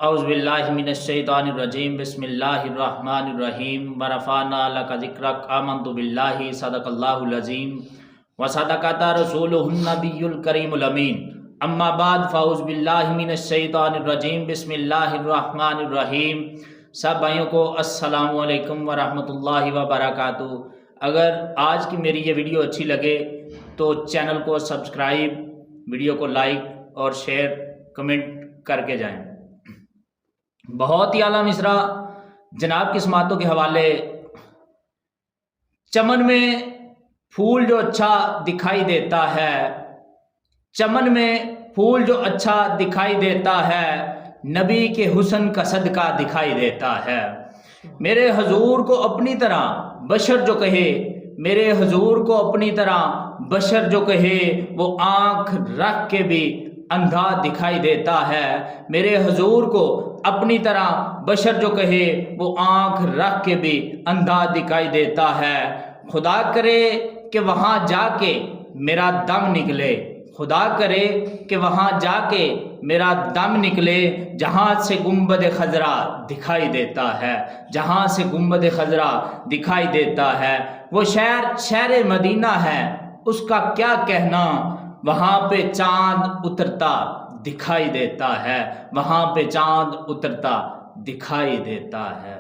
اعوذ باللہ من الشیطان الرجیم بسم اللہ الرحمن الرحیم ورفعنا لک ذکرک آمنت باللہ صدق اللہ العظیم وصدقت رسولہ النبی الکریم الامین اما بعد فاعوذ باللہ من الشیطان الرجیم بسم اللہ الرحمن الرحیم۔ سب بھائیوں کو السلام علیکم ورحمۃ اللہ وبرکاتہ۔ اگر آج کی میری یہ ویڈیو اچھی لگے تو چینل کو سبسکرائب، ویڈیو کو لائک اور شیئر کمنٹ کر کے جائیں۔ بہت ہی اعلیٰ مصرع جناب کی سماعتوں کے حوالے۔ چمن میں پھول جو اچھا دکھائی دیتا ہے، چمن میں پھول جو اچھا دکھائی دیتا ہے، نبی کے حسن کا صدقہ دکھائی دیتا ہے۔ میرے حضور کو اپنی طرح بشر جو کہے، میرے حضور کو اپنی طرح بشر جو کہے، وہ آنکھ رکھ کے بھی اندھا دکھائی دیتا ہے۔ میرے حضور کو اپنی طرح بشر جو کہے، وہ آنکھ رکھ کے بھی اندھا دکھائی دیتا ہے۔ خدا کرے کہ وہاں جا کے میرا دم نکلے، خدا کرے کہ وہاں جا کے میرا دم نکلے، جہاں سے گنبد خضرا دکھائی دیتا ہے، جہاں سے گنبد خضرا دکھائی دیتا ہے۔ وہ شہر مدینہ ہے، اس کا کیا کہنا، وہاں پہ چاند اترتا دکھائی دیتا ہے، وہاں پہ چاند اترتا دکھائی دیتا ہے۔